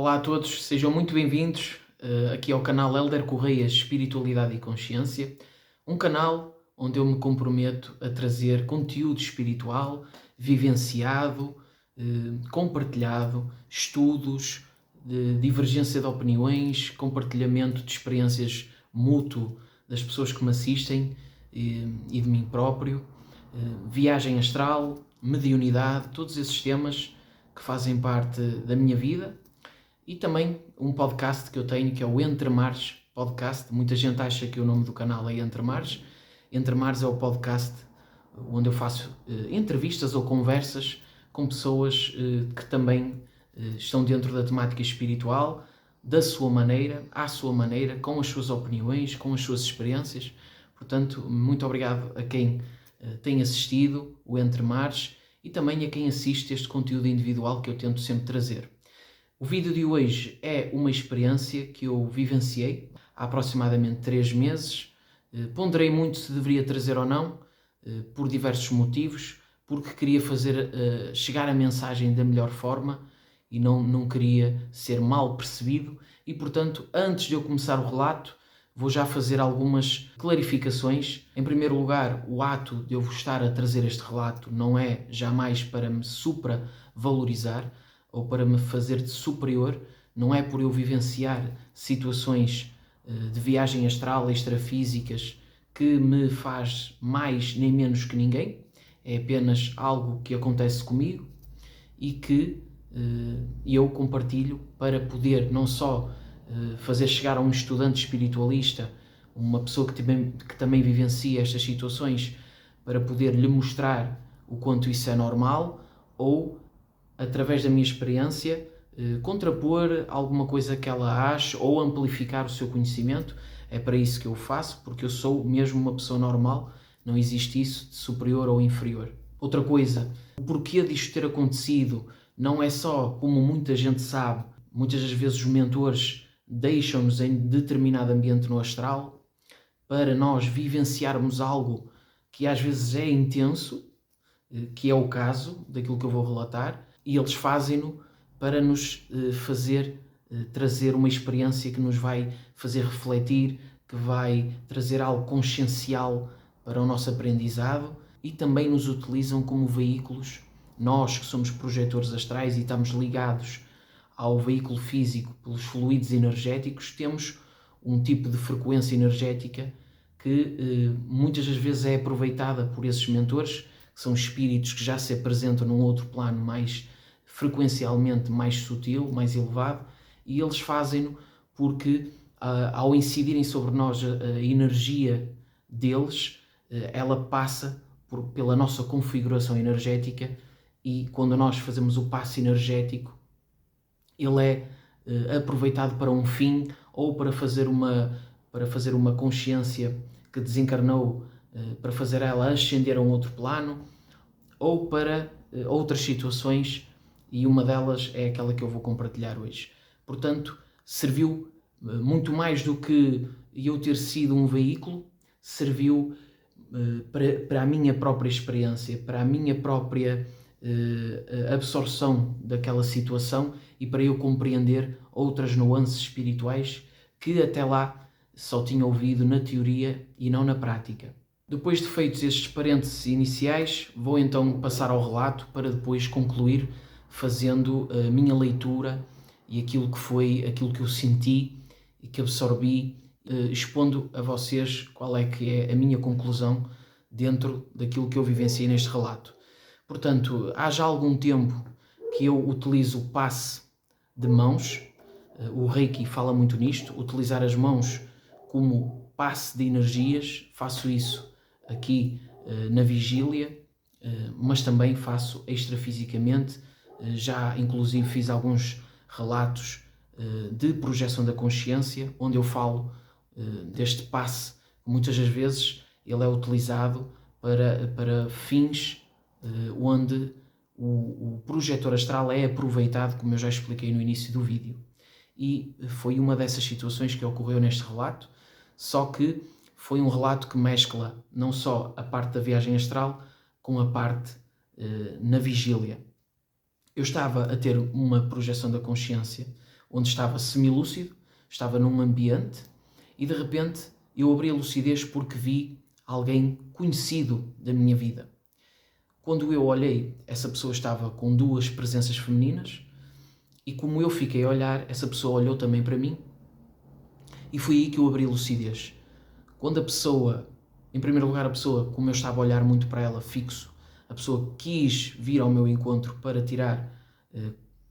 Olá a todos, sejam muito bem-vindos aqui ao canal Hélder Correia Espiritualidade e Consciência, um canal onde eu me comprometo a trazer conteúdo espiritual, vivenciado, compartilhado, estudos, de divergência de opiniões, compartilhamento de experiências mútuo das pessoas que me assistem e de mim próprio, viagem astral, mediunidade, todos esses temas que fazem parte da minha vida. E também um podcast que eu tenho, que é o Entre Mares Podcast. Muita gente acha que o nome do canal é Entre Mares. Entre Mares é o podcast onde eu faço entrevistas ou conversas com pessoas que também estão dentro da temática espiritual, da sua maneira, à sua maneira, com as suas opiniões, com as suas experiências. Portanto, muito obrigado a quem tem assistido o Entre Mares e também a quem assiste este conteúdo individual que eu tento sempre trazer. O vídeo de hoje é uma experiência que eu vivenciei há aproximadamente 3 meses. Ponderei muito se deveria trazer ou não, por diversos motivos, porque queria fazer chegar a mensagem da melhor forma e não queria ser mal percebido e, portanto, antes de eu começar o relato, vou já fazer algumas clarificações. Em primeiro lugar, o ato de eu vos estar a trazer este relato não é jamais para me supravalorizar ou para me fazer de superior, não é por eu vivenciar situações de viagem astral, extrafísicas, que me faz mais nem menos que ninguém, é apenas algo que acontece comigo e que eu compartilho para poder não só fazer chegar a um estudante espiritualista, uma pessoa que também vivencia estas situações, para poder lhe mostrar o quanto isso é normal, ou através da minha experiência, contrapor alguma coisa que ela ache ou amplificar o seu conhecimento. É para isso que eu faço, porque eu sou mesmo uma pessoa normal, não existe isso de superior ou inferior. Outra coisa, o porquê disto ter acontecido não é só, como muita gente sabe, muitas das vezes os mentores deixam-nos em determinado ambiente no astral para nós vivenciarmos algo que às vezes é intenso, que é o caso daquilo que eu vou relatar, e eles fazem-no para nos trazer uma experiência que nos vai fazer refletir, que vai trazer algo consciencial para o nosso aprendizado, e também nos utilizam como veículos. Nós que somos projetores astrais e estamos ligados ao veículo físico pelos fluidos energéticos, temos um tipo de frequência energética que muitas das vezes é aproveitada por esses mentores, que são espíritos que já se apresentam num outro plano mais frequencialmente mais sutil, mais elevado, e eles fazem-no porque ao incidirem sobre nós a energia deles, ela passa pela nossa configuração energética, e quando nós fazemos o passe energético, ele é aproveitado para um fim, ou para fazer uma consciência que desencarnou, para fazer ela ascender a um outro plano, ou para outras situações, e uma delas é aquela que eu vou compartilhar hoje. Portanto, serviu muito mais do que eu ter sido um veículo, serviu para a minha própria experiência, para a minha própria absorção daquela situação e para eu compreender outras nuances espirituais que até lá só tinha ouvido na teoria e não na prática. Depois de feitos estes parênteses iniciais, vou então passar ao relato para depois concluir fazendo a minha leitura e aquilo que eu senti e que absorvi, expondo a vocês qual é que é a minha conclusão dentro daquilo que eu vivenciei neste relato. Portanto, há já algum tempo que eu utilizo o passe de mãos. O Reiki fala muito nisto, utilizar as mãos como passe de energias. Faço isso aqui na vigília, mas também faço extrafisicamente. Já inclusive fiz alguns relatos de projeção da consciência, onde eu falo deste passe, que muitas das vezes ele é utilizado para fins onde o projetor astral é aproveitado, como eu já expliquei no início do vídeo. E foi uma dessas situações que ocorreu neste relato, só que foi um relato que mescla não só a parte da viagem astral com a parte na vigília. Eu estava a ter uma projeção da consciência onde estava semilúcido, estava num ambiente e de repente eu abri a lucidez porque vi alguém conhecido da minha vida. Quando eu olhei, essa pessoa estava com duas presenças femininas e como eu fiquei a olhar, essa pessoa olhou também para mim e foi aí que eu abri a lucidez. Quando a pessoa, em primeiro lugar, a pessoa, como eu estava a olhar muito para ela fixo, a pessoa quis vir ao meu encontro para tirar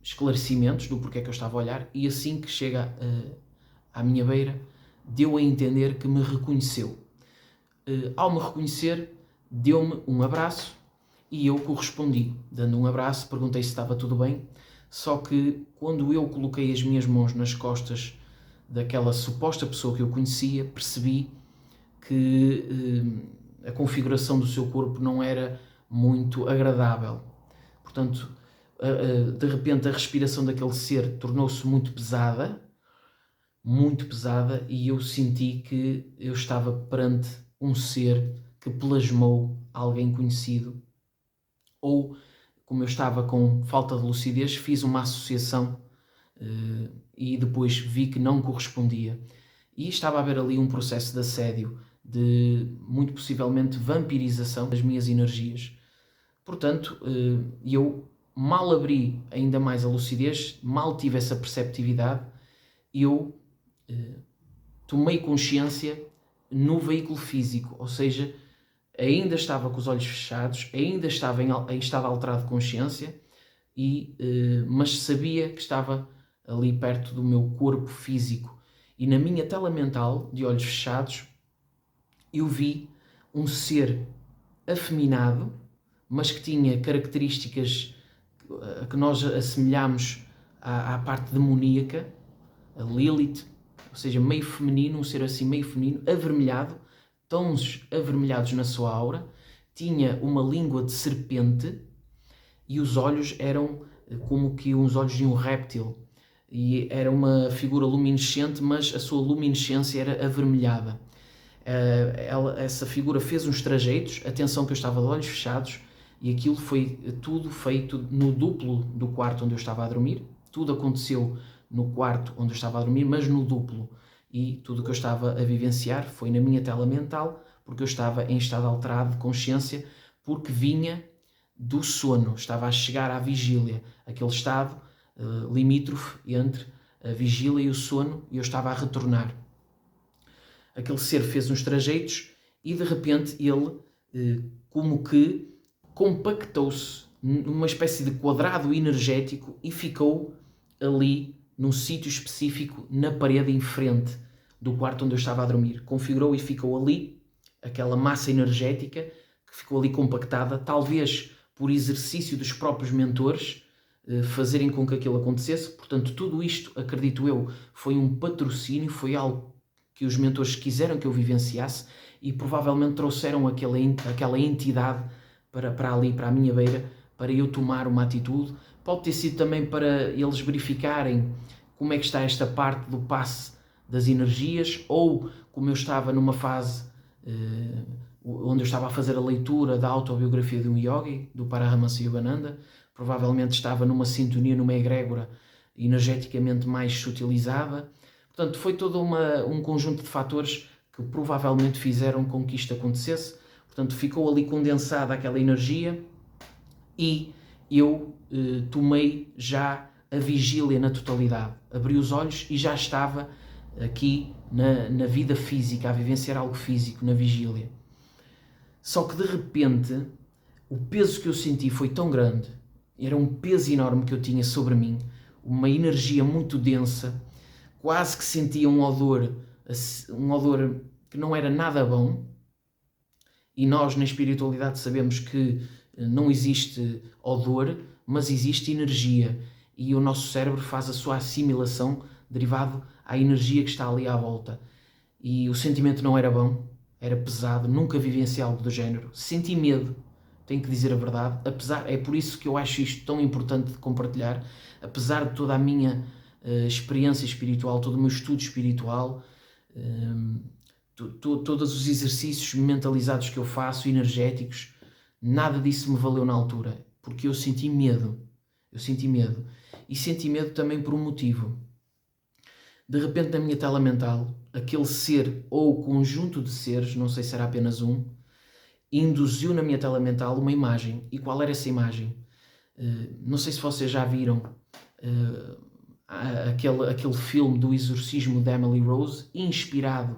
esclarecimentos do porquê que eu estava a olhar e assim que chega à minha beira, deu a entender que me reconheceu. Ao me reconhecer, deu-me um abraço e eu correspondi. Dando um abraço, perguntei se estava tudo bem, só que quando eu coloquei as minhas mãos nas costas daquela suposta pessoa que eu conhecia, percebi que a configuração do seu corpo não era muito agradável. Portanto, de repente a respiração daquele ser tornou-se muito pesada, e eu senti que eu estava perante um ser que plasmou alguém conhecido, ou como eu estava com falta de lucidez, fiz uma associação e depois vi que não correspondia. E estava a haver ali um processo de assédio, de muito possivelmente vampirização das minhas energias. Portanto, eu mal abri ainda mais a lucidez, mal tive essa perceptividade, eu tomei consciência no veículo físico, ou seja, ainda estava com os olhos fechados, ainda estava em estado alterado de consciência, mas sabia que estava ali perto do meu corpo físico. E na minha tela mental, de olhos fechados, eu vi um ser afeminado, mas que tinha características que nós assemelhamos à parte demoníaca, a Lilith, ou seja, meio feminino, um ser assim meio feminino, avermelhado, tons avermelhados na sua aura, tinha uma língua de serpente e os olhos eram como que os olhos de um réptil. E era uma figura luminescente, mas a sua luminescência era avermelhada. Essa figura fez uns trajeitos, atenção que eu estava de olhos fechados, e aquilo foi tudo feito no duplo do quarto onde eu estava a dormir. Tudo aconteceu no quarto onde eu estava a dormir, mas no duplo. E tudo o que eu estava a vivenciar foi na minha tela mental, porque eu estava em estado alterado de consciência, porque vinha do sono, estava a chegar à vigília, aquele estado limítrofe entre a vigília e o sono, e eu estava a retornar. Aquele ser fez uns trajeitos e de repente ele como que compactou-se numa espécie de quadrado energético e ficou ali num sítio específico na parede em frente do quarto onde eu estava a dormir. Configurou e ficou ali, aquela massa energética que ficou ali compactada, talvez por exercício dos próprios mentores, fazerem com que aquilo acontecesse. Portanto, tudo isto, acredito eu, foi um patrocínio, foi algo que os mentores quiseram que eu vivenciasse e provavelmente trouxeram aquela entidade para ali, para a minha beira, para eu tomar uma atitude. Pode ter sido também para eles verificarem como é que está esta parte do passe das energias, ou como eu estava numa fase onde eu estava a fazer a leitura da autobiografia de um yogi, do Paramahansa Yogananda, provavelmente estava numa sintonia, numa egrégora energeticamente mais sutilizada. Portanto, foi todo um conjunto de fatores que provavelmente fizeram com que isto acontecesse. Portanto, ficou ali condensada aquela energia e eu tomei já a vigília na totalidade. Abri os olhos e já estava aqui na vida física, a vivenciar algo físico, na vigília. Só que de repente, o peso que eu senti foi tão grande, era um peso enorme que eu tinha sobre mim, uma energia muito densa, quase que sentia um odor que não era nada bom. E nós na espiritualidade sabemos que não existe odor, mas existe energia. E o nosso cérebro faz a sua assimilação derivado à energia que está ali à volta. E o sentimento não era bom, era pesado, nunca vivenciei algo do género. Senti medo, tenho que dizer a verdade. É por isso que eu acho isto tão importante de compartilhar. Apesar de toda a minha experiência espiritual, todo o meu estudo espiritual, todos os exercícios mentalizados que eu faço, energéticos, nada disso me valeu na altura, porque eu senti medo. E senti medo também por um motivo. De repente, na minha tela mental, aquele ser ou conjunto de seres, não sei se era apenas um, induziu na minha tela mental uma imagem. E qual era essa imagem? Não sei se vocês já viram aquele filme do exorcismo de Emily Rose, inspirado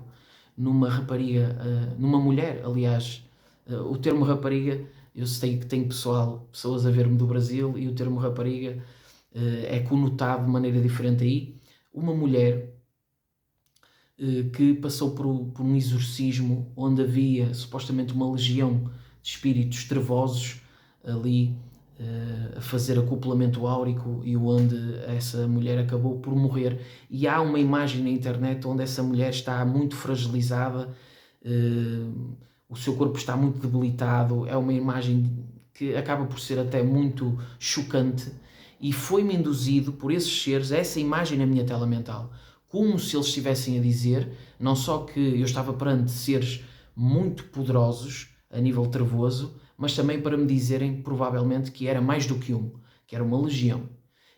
numa rapariga, numa mulher, aliás. O termo rapariga, eu sei que tem pessoas a ver-me do Brasil, e o termo rapariga é conotado de maneira diferente aí. Uma mulher que passou por um exorcismo onde havia supostamente uma legião de espíritos trevosos ali a fazer acoplamento áurico, e onde essa mulher acabou por morrer. E há uma imagem na internet onde essa mulher está muito fragilizada, o seu corpo está muito debilitado. É uma imagem que acaba por ser até muito chocante, e foi-me induzido por esses seres essa imagem na minha tela mental, como se eles estivessem a dizer, não só que eu estava perante seres muito poderosos a nível trevoso, mas também para me dizerem, provavelmente, que era mais do que um, que era uma legião.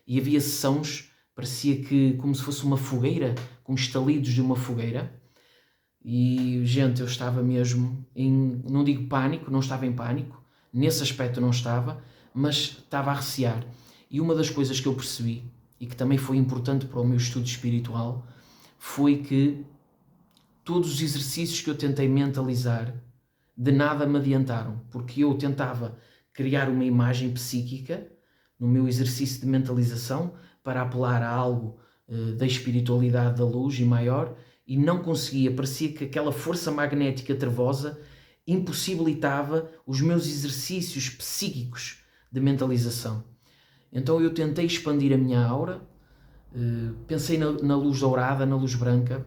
E havia sessões, parecia que como se fosse uma fogueira, com estalidos de uma fogueira. E, gente, eu estava mesmo não digo pânico, não estava em pânico, nesse aspecto não estava, mas estava a recear. E uma das coisas que eu percebi, e que também foi importante para o meu estudo espiritual, foi que todos os exercícios que eu tentei mentalizar de nada me adiantaram, porque eu tentava criar uma imagem psíquica no meu exercício de mentalização para apelar a algo da espiritualidade da luz e maior, e não conseguia. Parecia que aquela força magnética trevosa impossibilitava os meus exercícios psíquicos de mentalização. Então eu tentei expandir a minha aura, pensei na luz dourada, na luz branca,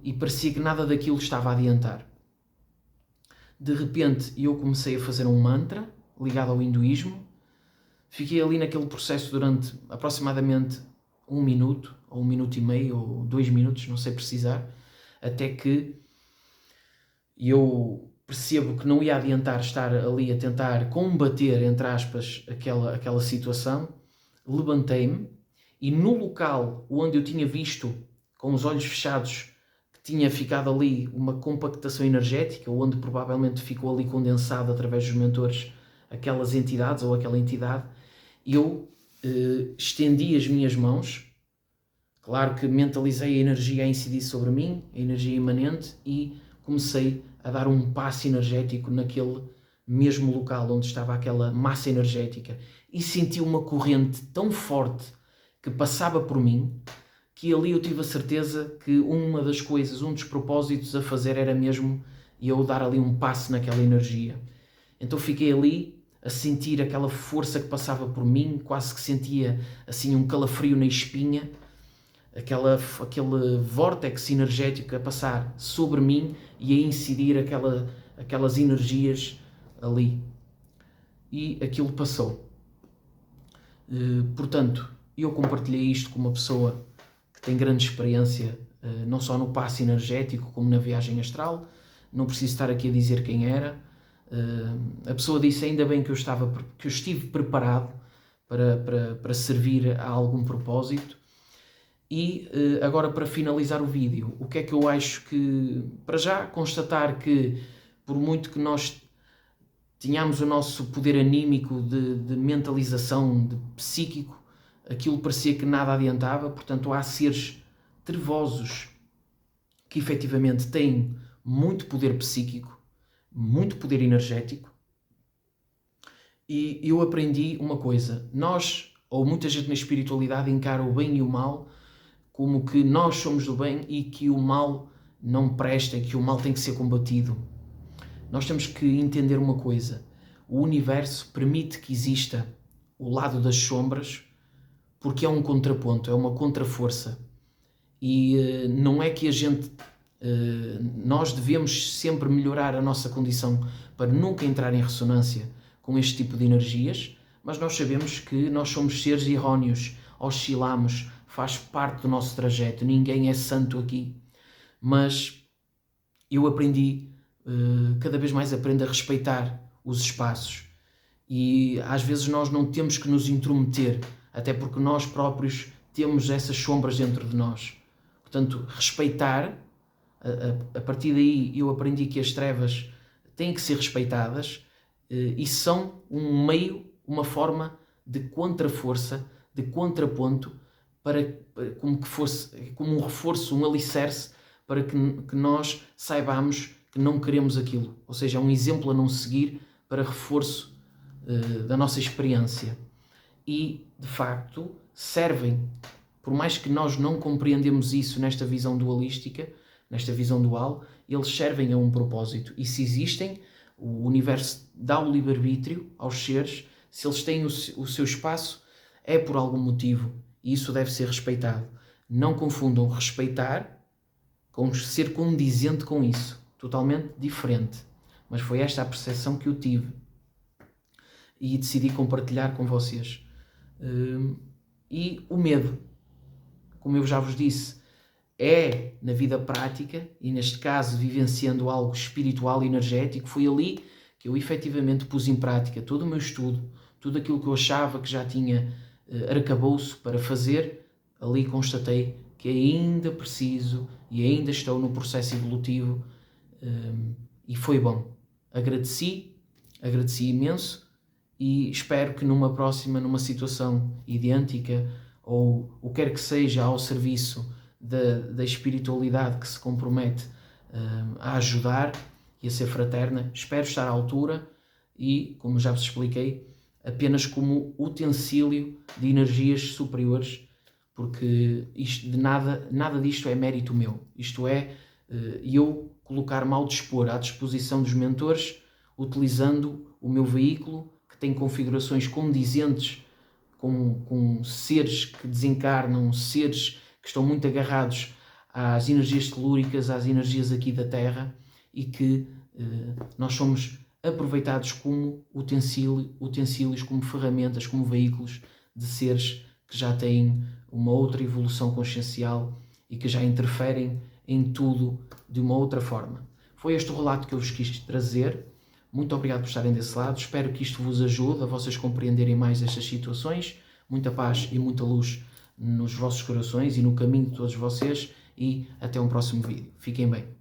e parecia que nada daquilo estava a adiantar. De repente eu comecei a fazer um mantra ligado ao hinduísmo. Fiquei ali naquele processo durante aproximadamente 1 minuto, ou 1 minuto e meio, ou 2 minutos, não sei precisar, até que eu percebo que não ia adiantar estar ali a tentar combater, entre aspas, aquela situação. Levantei-me, e no local onde eu tinha visto com os olhos fechados que tinha ficado ali uma compactação energética, onde provavelmente ficou ali condensado através dos mentores aquelas entidades ou aquela entidade, eu estendi as minhas mãos. Claro que mentalizei a energia a incidir sobre mim, a energia imanente, e comecei a dar um passe energético naquele mesmo local onde estava aquela massa energética, e senti uma corrente tão forte que passava por mim, que ali eu tive a certeza que uma das coisas, um dos propósitos a fazer era mesmo eu dar ali um passe naquela energia. Então fiquei ali a sentir aquela força que passava por mim, quase que sentia assim um calafrio na espinha, aquele vórtice energético a passar sobre mim e a incidir aquelas energias ali. E aquilo passou. Portanto, eu compartilhei isto com uma pessoa que tem grande experiência, não só no passe energético, como na viagem astral. Não preciso estar aqui a dizer quem era. A pessoa disse ainda bem que eu estive preparado para servir a algum propósito. E agora, para finalizar o vídeo, o que é que eu acho que, para já, constatar que por muito que nós tínhamos o nosso poder anímico de mentalização, de psíquico, aquilo parecia que nada adiantava. Portanto, há seres trevosos que efetivamente têm muito poder psíquico, muito poder energético. E eu aprendi uma coisa: nós, ou muita gente na espiritualidade, encara o bem e o mal como que nós somos do bem e que o mal não presta, e que o mal tem que ser combatido. Nós temos que entender uma coisa: o universo permite que exista o lado das sombras porque é um contraponto, é uma contraforça. E não é que a gente... nós devemos sempre melhorar a nossa condição para nunca entrar em ressonância com este tipo de energias, mas nós sabemos que nós somos seres erróneos, oscilamos, faz parte do nosso trajeto, ninguém é santo aqui. Mas eu aprendi, cada vez mais aprendo a respeitar os espaços, e às vezes nós não temos que nos intrometer, até porque nós próprios temos essas sombras dentro de nós. Portanto, respeitar, a partir daí eu aprendi que as trevas têm que ser respeitadas e são um meio, uma forma de contra-força, de contraponto, como um reforço, um alicerce, para que nós saibamos que não queremos aquilo. Ou seja, é um exemplo a não seguir para reforço da nossa experiência. E, de facto, servem, por mais que nós não compreendemos isso nesta visão dualística, nesta visão dual, eles servem a um propósito. E se existem, o universo dá o livre-arbítrio aos seres, se eles têm o seu espaço, é por algum motivo. E isso deve ser respeitado. Não confundam respeitar com ser condizente com isso. Totalmente diferente. Mas foi esta a percepção que eu tive. E decidi compartilhar com vocês. E o medo, como eu já vos disse, é na vida prática, e neste caso vivenciando algo espiritual e energético, foi ali que eu efetivamente pus em prática todo o meu estudo, tudo aquilo que eu achava que já tinha arcabouço para fazer, ali constatei que ainda preciso e ainda estou no processo evolutivo, e foi bom. Agradeci imenso, e espero que numa situação idêntica, ou o que quer que seja ao serviço da espiritualidade que se compromete a ajudar e a ser fraterna, espero estar à altura e, como já vos expliquei, apenas como utensílio de energias superiores, porque nada disto é mérito meu. Isto é, eu colocar-me ao dispor, à disposição dos mentores, utilizando o meu veículo, que tem configurações condizentes com seres que desencarnam, seres que estão muito agarrados às energias telúricas, às energias aqui da Terra, e que nós somos aproveitados como utensílios, como ferramentas, como veículos de seres que já têm uma outra evolução consciencial e que já interferem em tudo de uma outra forma. Foi este o relato que eu vos quis trazer. Muito obrigado por estarem desse lado. Espero que isto vos ajude a vocês compreenderem mais estas situações. Muita paz e muita luz nos vossos corações e no caminho de todos vocês. E até um próximo vídeo. Fiquem bem.